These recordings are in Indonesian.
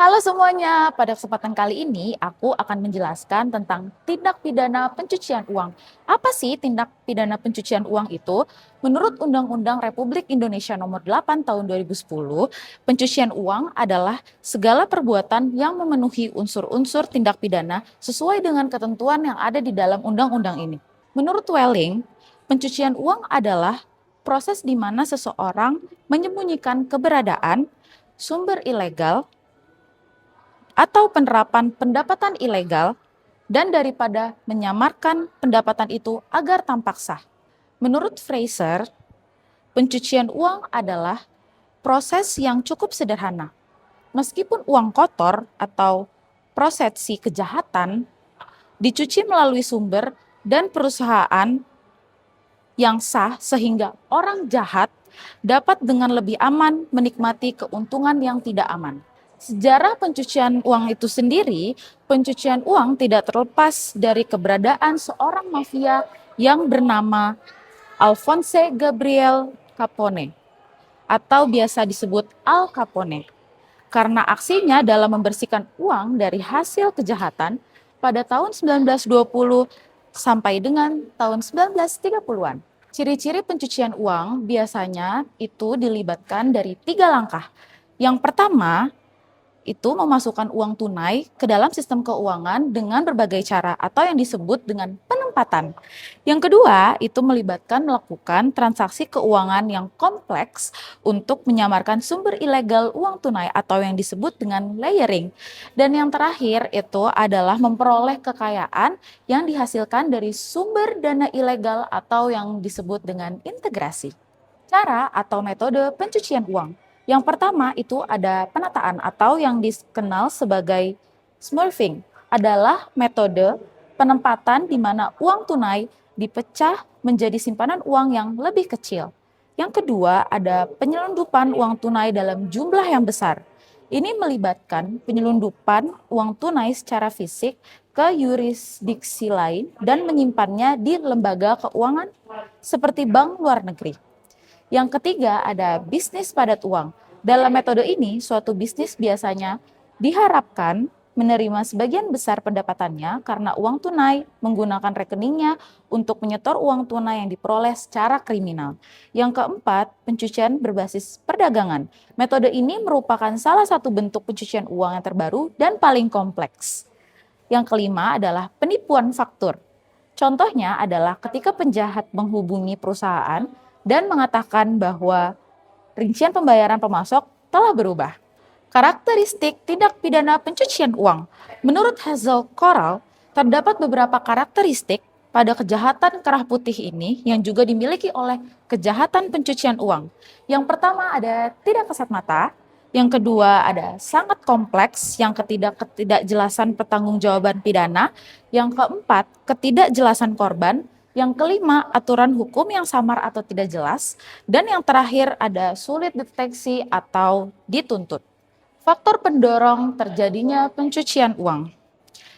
Halo semuanya, pada kesempatan kali ini aku akan menjelaskan tentang tindak pidana pencucian uang. Apa sih tindak pidana pencucian uang itu? Menurut Undang-Undang Republik Indonesia Nomor 8 Tahun 2010, pencucian uang adalah segala perbuatan yang memenuhi unsur-unsur tindak pidana sesuai dengan ketentuan yang ada di dalam undang-undang ini. Menurut Welling, pencucian uang adalah proses di mana seseorang menyembunyikan keberadaan sumber ilegal atau penerapan pendapatan ilegal dan daripada menyamarkan pendapatan itu agar tampak sah. Menurut Fraser, pencucian uang adalah proses yang cukup sederhana. Meskipun uang kotor atau prosesi kejahatan dicuci melalui sumber dan perusahaan yang sah sehingga orang jahat dapat dengan lebih aman menikmati keuntungan yang tidak aman. Sejarah pencucian uang itu sendiri, pencucian uang tidak terlepas dari keberadaan seorang mafia yang bernama Alphonse Gabriel Capone atau biasa disebut Al Capone. Karena aksinya dalam membersihkan uang dari hasil kejahatan pada tahun 1920 sampai dengan tahun 1930-an. Ciri-ciri pencucian uang biasanya itu dilibatkan dari 3 langkah. Yang pertama, itu memasukkan uang tunai ke dalam sistem keuangan dengan berbagai cara atau yang disebut dengan penempatan. Yang kedua, itu melakukan transaksi keuangan yang kompleks untuk menyamarkan sumber ilegal uang tunai atau yang disebut dengan layering. Dan yang terakhir itu adalah memperoleh kekayaan yang dihasilkan dari sumber dana ilegal atau yang disebut dengan integrasi. Cara atau metode pencucian uang. Yang pertama itu ada penataan atau yang dikenal sebagai smurfing, adalah metode penempatan di mana uang tunai dipecah menjadi simpanan uang yang lebih kecil. Yang kedua ada penyelundupan uang tunai dalam jumlah yang besar. Ini melibatkan penyelundupan uang tunai secara fisik ke yurisdiksi lain dan menyimpannya di lembaga keuangan seperti bank luar negeri. Yang ketiga ada bisnis padat uang. Dalam metode ini, suatu bisnis biasanya diharapkan menerima sebagian besar pendapatannya karena uang tunai menggunakan rekeningnya untuk menyetor uang tunai yang diperoleh secara kriminal. Yang keempat, pencucian berbasis perdagangan. Metode ini merupakan salah satu bentuk pencucian uang yang terbaru dan paling kompleks. Yang kelima adalah penipuan faktur. Contohnya adalah ketika penjahat menghubungi perusahaan dan mengatakan bahwa rincian pembayaran pemasok telah berubah. Karakteristik tindak pidana pencucian uang. Menurut Hazel Coral, terdapat beberapa karakteristik pada kejahatan kerah putih ini yang juga dimiliki oleh kejahatan pencucian uang. Yang pertama ada tidak kasat mata, yang kedua ada sangat kompleks, yang ketiga ketidakjelasan pertanggungjawaban pidana, yang keempat ketidakjelasan korban, yang kelima aturan hukum yang samar atau tidak jelas, dan yang terakhir ada sulit deteksi atau dituntut. Faktor pendorong terjadinya pencucian uang.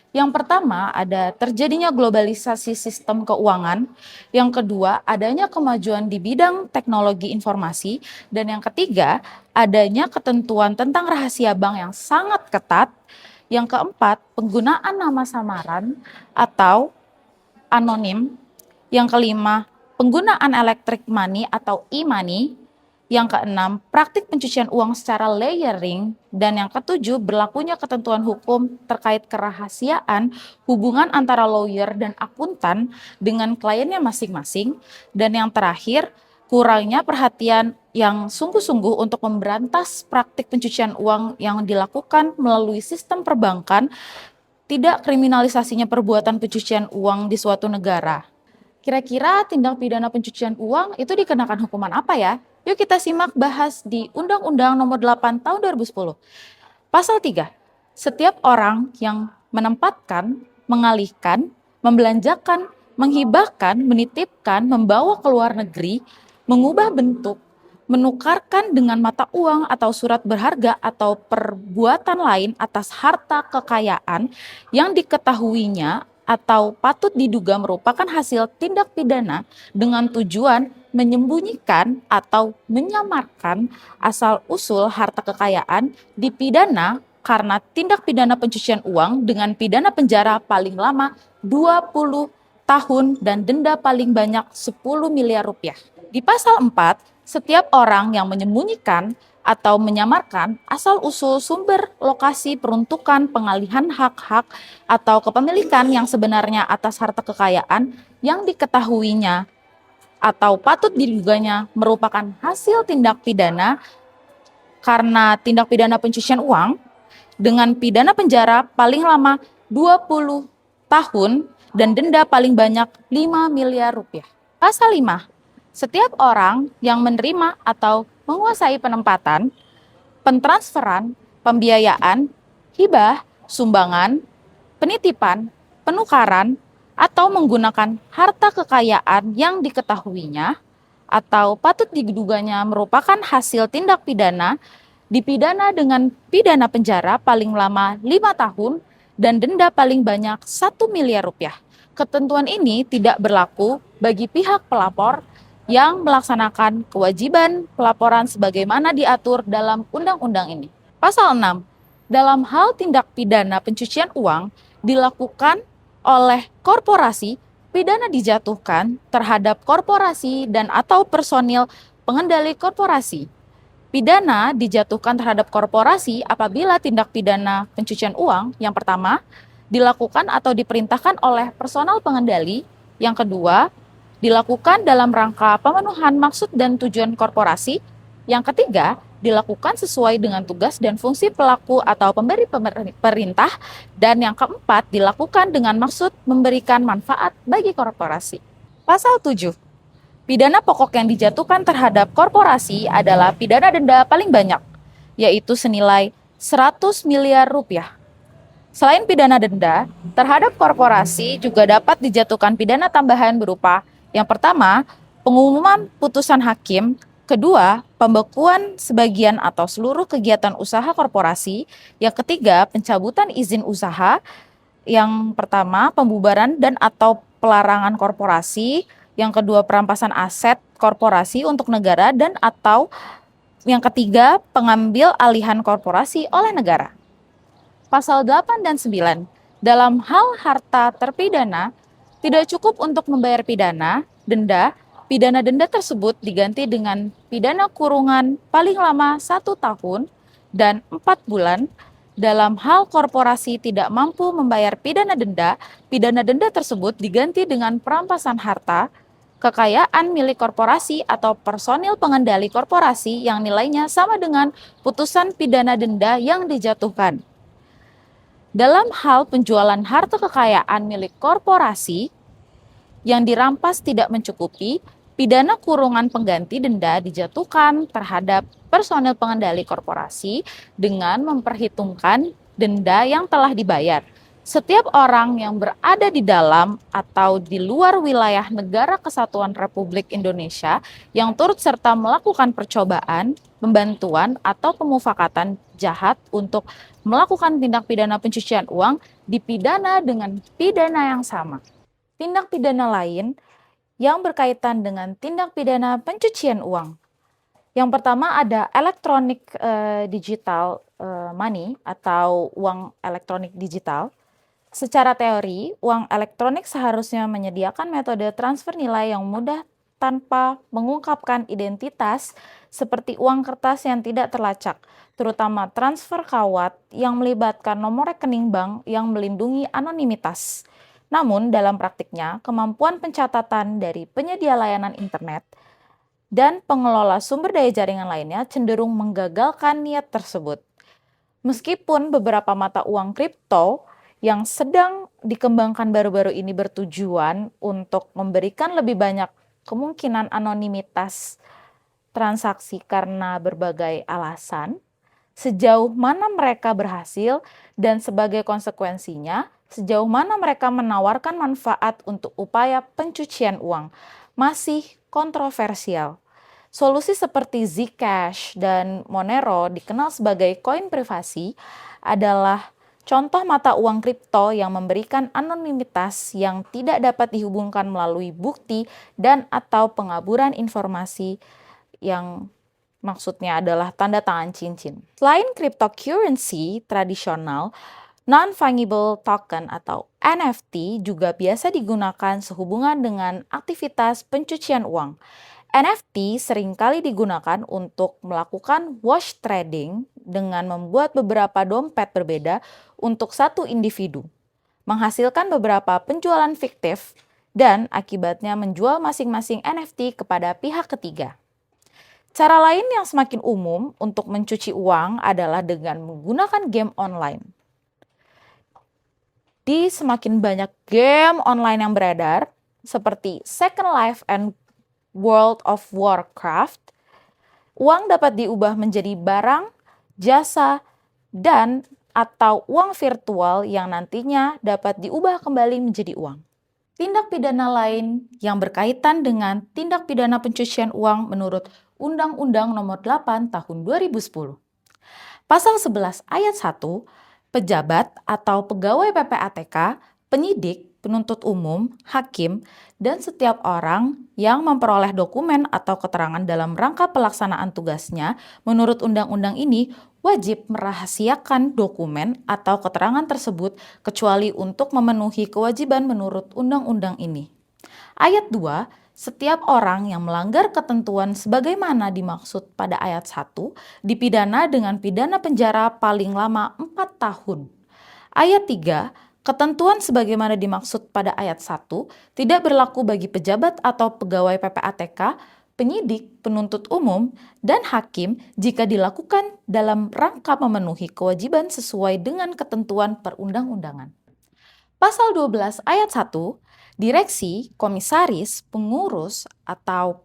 Yang pertama ada terjadinya globalisasi sistem keuangan, yang kedua adanya kemajuan di bidang teknologi informasi, dan yang ketiga adanya ketentuan tentang rahasia bank yang sangat ketat, yang keempat penggunaan nama samaran atau anonim, yang kelima penggunaan electric money atau e-money, yang keenam, praktik pencucian uang secara layering. Dan yang ketujuh, berlakunya ketentuan hukum terkait kerahasiaan hubungan antara lawyer dan akuntan dengan kliennya masing-masing. Dan yang terakhir, kurangnya perhatian yang sungguh-sungguh untuk memberantas praktik pencucian uang yang dilakukan melalui sistem perbankan, tidak kriminalisasinya perbuatan pencucian uang di suatu negara. Kira-kira tindak pidana pencucian uang itu dikenakan hukuman apa ya? Yuk kita simak bahas di Undang-Undang Nomor 8 Tahun 2010. Pasal 3. Setiap orang yang menempatkan, mengalihkan, membelanjakan, menghibahkan, menitipkan, membawa ke luar negeri, mengubah bentuk, menukarkan dengan mata uang atau surat berharga atau perbuatan lain atas harta kekayaan yang diketahuinya atau patut diduga merupakan hasil tindak pidana dengan tujuan menyembunyikan atau menyamarkan asal-usul harta kekayaan dipidana karena tindak pidana pencucian uang dengan pidana penjara paling lama 20 tahun dan denda paling banyak 10 miliar rupiah. Di pasal 4, setiap orang yang menyembunyikan atau menyamarkan asal-usul sumber lokasi peruntukan pengalihan hak-hak atau kepemilikan yang sebenarnya atas harta kekayaan yang diketahuinya atau patut diduganya merupakan hasil tindak pidana karena tindak pidana pencucian uang dengan pidana penjara paling lama 20 tahun dan denda paling banyak 5 miliar rupiah. Pasal 5. Setiap orang yang menerima atau menguasai penempatan, pentransferan, pembiayaan, hibah, sumbangan, penitipan, penukaran, atau menggunakan harta kekayaan yang diketahuinya atau patut diduganya merupakan hasil tindak pidana dipidana dengan pidana penjara paling lama 5 tahun dan denda paling banyak 1 miliar rupiah. Ketentuan ini tidak berlaku bagi pihak pelapor yang melaksanakan kewajiban pelaporan sebagaimana diatur dalam undang-undang ini. Pasal 6. Dalam hal tindak pidana pencucian uang dilakukan oleh korporasi, pidana dijatuhkan terhadap korporasi dan atau personil pengendali korporasi. Pidana dijatuhkan terhadap korporasi apabila tindak pidana pencucian uang yang pertama dilakukan atau diperintahkan oleh personal pengendali, yang kedua dilakukan dalam rangka pemenuhan maksud dan tujuan korporasi, yang ketiga dilakukan sesuai dengan tugas dan fungsi pelaku atau pemberi perintah, dan yang keempat dilakukan dengan maksud memberikan manfaat bagi korporasi. Pasal 7. Pidana pokok yang dijatuhkan terhadap korporasi adalah pidana denda paling banyak, yaitu senilai 100 miliar rupiah. Selain pidana denda, terhadap korporasi juga dapat dijatuhkan pidana tambahan berupa yang pertama, pengumuman putusan hakim, kedua, pembekuan sebagian atau seluruh kegiatan usaha korporasi, yang ketiga, pencabutan izin usaha, yang pertama, pembubaran dan atau pelarangan korporasi, yang kedua, perampasan aset korporasi untuk negara dan atau yang ketiga, pengambil alihan korporasi oleh negara. Pasal 8 dan 9. Dalam hal harta terpidana, tidak cukup untuk membayar pidana denda tersebut diganti dengan pidana kurungan paling lama 1 tahun dan 4 bulan. Dalam hal korporasi tidak mampu membayar pidana denda tersebut diganti dengan perampasan harta, kekayaan milik korporasi atau personil pengendali korporasi yang nilainya sama dengan putusan pidana denda yang dijatuhkan. Dalam hal penjualan harta kekayaan milik korporasi yang dirampas tidak mencukupi, pidana kurungan pengganti denda dijatuhkan terhadap personel pengendali korporasi dengan memperhitungkan denda yang telah dibayar. Setiap orang yang berada di dalam atau di luar wilayah Negara Kesatuan Republik Indonesia yang turut serta melakukan percobaan, pembantuan, atau pemufakatan jahat untuk melakukan tindak pidana pencucian uang dipidana dengan pidana yang sama. Tindak pidana lain yang berkaitan dengan tindak pidana pencucian uang. Yang pertama ada electronic digital money atau uang elektronik digital. Secara teori, uang elektronik seharusnya menyediakan metode transfer nilai yang mudah tanpa mengungkapkan identitas seperti uang kertas yang tidak terlacak, terutama transfer kawat yang melibatkan nomor rekening bank yang melindungi anonimitas. Namun, dalam praktiknya, kemampuan pencatatan dari penyedia layanan internet dan pengelola sumber daya jaringan lainnya cenderung menggagalkan niat tersebut. Meskipun beberapa mata uang kripto yang sedang dikembangkan baru-baru ini bertujuan untuk memberikan lebih banyak kemungkinan anonimitas transaksi karena berbagai alasan, sejauh mana mereka berhasil dan sebagai konsekuensinya, sejauh mana mereka menawarkan manfaat untuk upaya pencucian uang, masih kontroversial. Solusi seperti Zcash dan Monero dikenal sebagai koin privasi adalah contoh mata uang kripto yang memberikan anonimitas yang tidak dapat dihubungkan melalui bukti dan atau pengaburan informasi yang maksudnya adalah tanda tangan cincin. Selain cryptocurrency tradisional, non-fungible token atau NFT juga biasa digunakan sehubungan dengan aktivitas pencucian uang. NFT seringkali digunakan untuk melakukan wash trading dengan membuat beberapa dompet berbeda untuk satu individu, menghasilkan beberapa penjualan fiktif, dan akibatnya menjual masing-masing NFT kepada pihak ketiga. Cara lain yang semakin umum untuk mencuci uang adalah dengan menggunakan game online. Di semakin banyak game online yang beredar, seperti Second Life and World of Warcraft, uang dapat diubah menjadi barang, jasa, dan atau uang virtual yang nantinya dapat diubah kembali menjadi uang. Tindak pidana lain yang berkaitan dengan tindak pidana pencucian uang menurut Undang-Undang Nomor 8 Tahun 2010. Pasal 11 ayat 1, pejabat atau pegawai PPATK, penyidik, penuntut umum, hakim, dan setiap orang yang memperoleh dokumen atau keterangan dalam rangka pelaksanaan tugasnya menurut undang-undang ini wajib merahasiakan dokumen atau keterangan tersebut kecuali untuk memenuhi kewajiban menurut undang-undang ini. Ayat 2, setiap orang yang melanggar ketentuan sebagaimana dimaksud pada ayat 1 dipidana dengan pidana penjara paling lama 4 tahun. Ayat 3, ketentuan sebagaimana dimaksud pada ayat 1 tidak berlaku bagi pejabat atau pegawai PPATK, penyidik, penuntut umum, dan hakim jika dilakukan dalam rangka memenuhi kewajiban sesuai dengan ketentuan perundang-undangan. Pasal 12 ayat 1, direksi, komisaris, pengurus, atau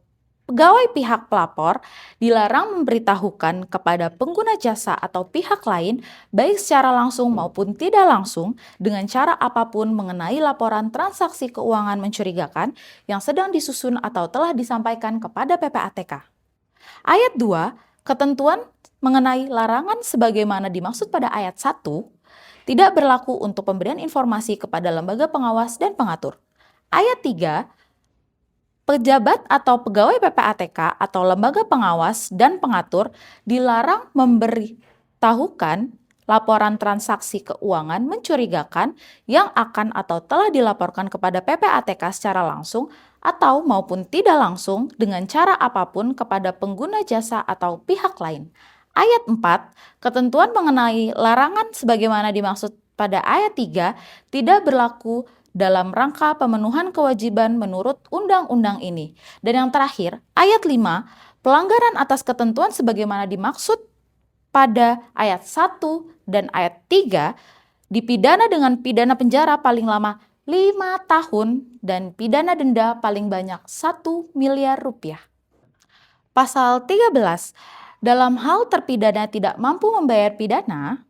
pegawai pihak pelapor dilarang memberitahukan kepada pengguna jasa atau pihak lain baik secara langsung maupun tidak langsung dengan cara apapun mengenai laporan transaksi keuangan mencurigakan yang sedang disusun atau telah disampaikan kepada PPATK. Ayat 2, ketentuan mengenai larangan sebagaimana dimaksud pada ayat 1 tidak berlaku untuk pemberian informasi kepada lembaga pengawas dan pengatur. Ayat 3, pejabat atau pegawai PPATK atau lembaga pengawas dan pengatur dilarang memberitahukan laporan transaksi keuangan mencurigakan yang akan atau telah dilaporkan kepada PPATK secara langsung atau maupun tidak langsung dengan cara apapun kepada pengguna jasa atau pihak lain. Ayat 4, ketentuan mengenai larangan sebagaimana dimaksud pada ayat 3 tidak berlaku dalam rangka pemenuhan kewajiban menurut undang-undang ini. Dan yang terakhir, ayat 5, pelanggaran atas ketentuan sebagaimana dimaksud pada ayat 1 dan ayat 3 dipidana dengan pidana penjara paling lama 5 tahun dan pidana denda paling banyak 1 miliar rupiah. Pasal 13, dalam hal terpidana tidak mampu membayar pidana,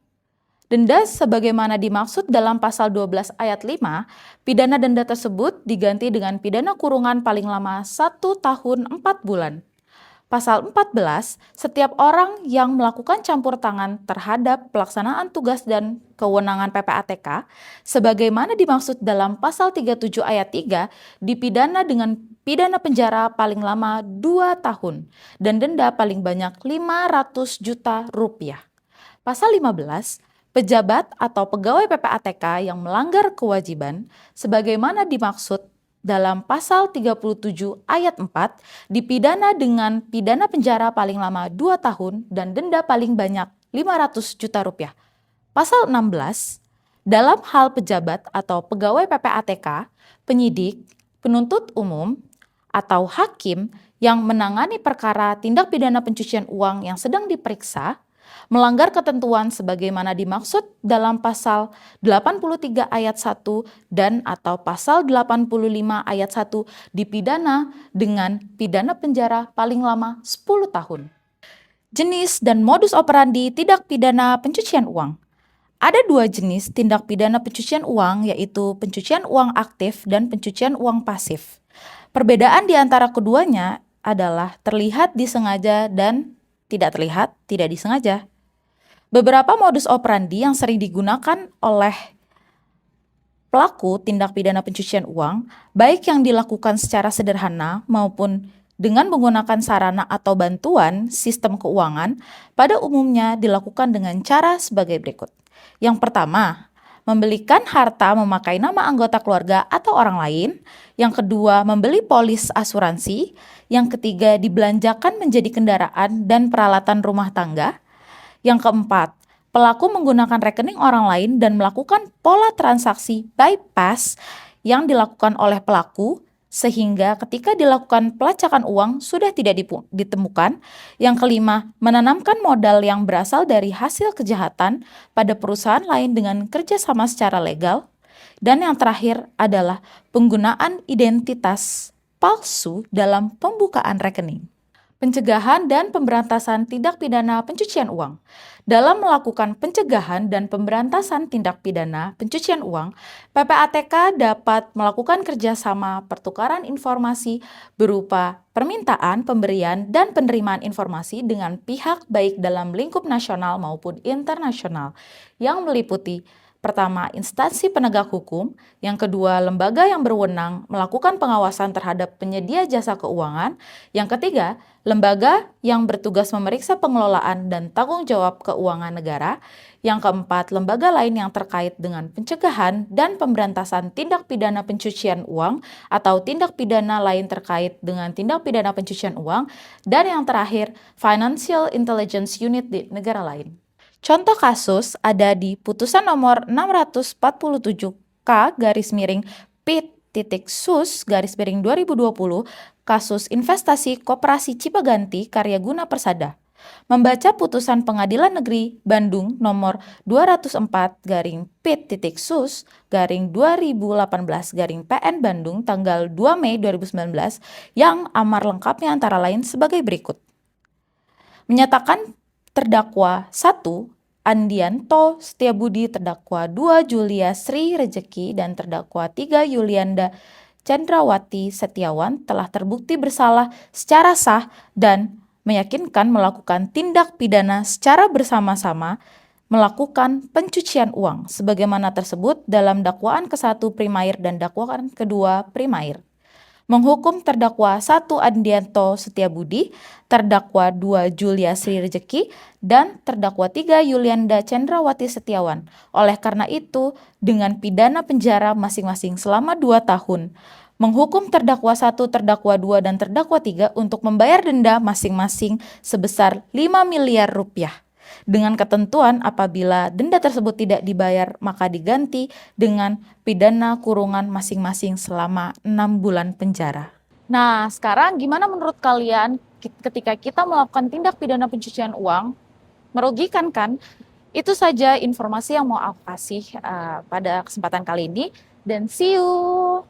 denda sebagaimana dimaksud dalam pasal 12 ayat 5, pidana denda tersebut diganti dengan pidana kurungan paling lama 1 tahun 4 bulan. Pasal 14, setiap orang yang melakukan campur tangan terhadap pelaksanaan tugas dan kewenangan PPATK, sebagaimana dimaksud dalam pasal 37 ayat 3, dipidana dengan pidana penjara paling lama 2 tahun dan denda paling banyak 500 juta rupiah. Pasal 15, pejabat atau pegawai PPATK yang melanggar kewajiban sebagaimana dimaksud dalam pasal 37 ayat 4 dipidana dengan pidana penjara paling lama 2 tahun dan denda paling banyak 500 juta rupiah. Pasal 16, dalam hal pejabat atau pegawai PPATK, penyidik, penuntut umum, atau hakim yang menangani perkara tindak pidana pencucian uang yang sedang diperiksa, melanggar ketentuan sebagaimana dimaksud dalam pasal 83 ayat 1 dan atau pasal 85 ayat 1 dipidana dengan pidana penjara paling lama 10 tahun. Jenis dan modus operandi tindak pidana pencucian uang. Ada 2 jenis tindak pidana pencucian uang, yaitu pencucian uang aktif dan pencucian uang pasif. Perbedaan di antara keduanya adalah terlihat disengaja dan tidak terlihat tidak disengaja. Beberapa modus operandi yang sering digunakan oleh pelaku tindak pidana pencucian uang, baik yang dilakukan secara sederhana maupun dengan menggunakan sarana atau bantuan sistem keuangan pada umumnya dilakukan dengan cara sebagai berikut. Yang pertama, membelikan harta memakai nama anggota keluarga atau orang lain. Yang kedua, membeli polis asuransi. Yang ketiga, dibelanjakan menjadi kendaraan dan peralatan rumah tangga. Yang keempat, pelaku menggunakan rekening orang lain dan melakukan pola transaksi bypass yang dilakukan oleh pelaku sehingga ketika dilakukan pelacakan uang sudah tidak ditemukan. Yang kelima, menanamkan modal yang berasal dari hasil kejahatan pada perusahaan lain dengan kerjasama secara legal. Dan yang terakhir adalah penggunaan identitas palsu dalam pembukaan rekening. Pencegahan dan pemberantasan tindak pidana pencucian uang. Dalam melakukan pencegahan dan pemberantasan tindak pidana pencucian uang, PPATK dapat melakukan kerjasama pertukaran informasi berupa permintaan, pemberian, dan penerimaan informasi dengan pihak baik dalam lingkup nasional maupun internasional yang meliputi pertama, instansi penegak hukum. Yang kedua, lembaga yang berwenang melakukan pengawasan terhadap penyedia jasa keuangan. Yang ketiga, lembaga yang bertugas memeriksa pengelolaan dan tanggung jawab keuangan negara. Yang keempat, lembaga lain yang terkait dengan pencegahan dan pemberantasan tindak pidana pencucian uang atau tindak pidana lain terkait dengan tindak pidana pencucian uang. Dan yang terakhir, Financial Intelligence Unit di negara lain. Contoh kasus ada di putusan nomor 647-Pit.Sus/2020 kasus investasi Koperasi Cipaganti Karyaguna Persada. Membaca putusan Pengadilan Negeri Bandung nomor 204-Pit.Sus/2018-PN Bandung tanggal 2 Mei 2019 yang amar lengkapnya antara lain sebagai berikut. Menyatakan terdakwa 1. Andianto Setiabudi, terdakwa 2. Julia Sri Rejeki, dan terdakwa 3. Yulianda Chandrawati Setiawan telah terbukti bersalah secara sah dan meyakinkan melakukan tindak pidana secara bersama-sama melakukan pencucian uang sebagaimana tersebut dalam dakwaan ke-1 primair dan dakwaan ke-2 primair. Menghukum terdakwa 1. Andianto Setiabudi, terdakwa 2. Julia Sri Rejeki, dan terdakwa 3. Yulianda Chandrawati Setiawan. Oleh karena itu, dengan pidana penjara masing-masing selama 2 tahun. Menghukum terdakwa 1, terdakwa 2, dan terdakwa 3 untuk membayar denda masing-masing sebesar 5 miliar rupiah. Dengan ketentuan apabila denda tersebut tidak dibayar maka diganti dengan pidana kurungan masing-masing selama 6 bulan penjara. Nah, sekarang gimana menurut kalian ketika kita melakukan tindak pidana pencucian uang? Merugikan kan? Itu saja informasi yang mau aku kasih pada kesempatan kali ini, dan see you!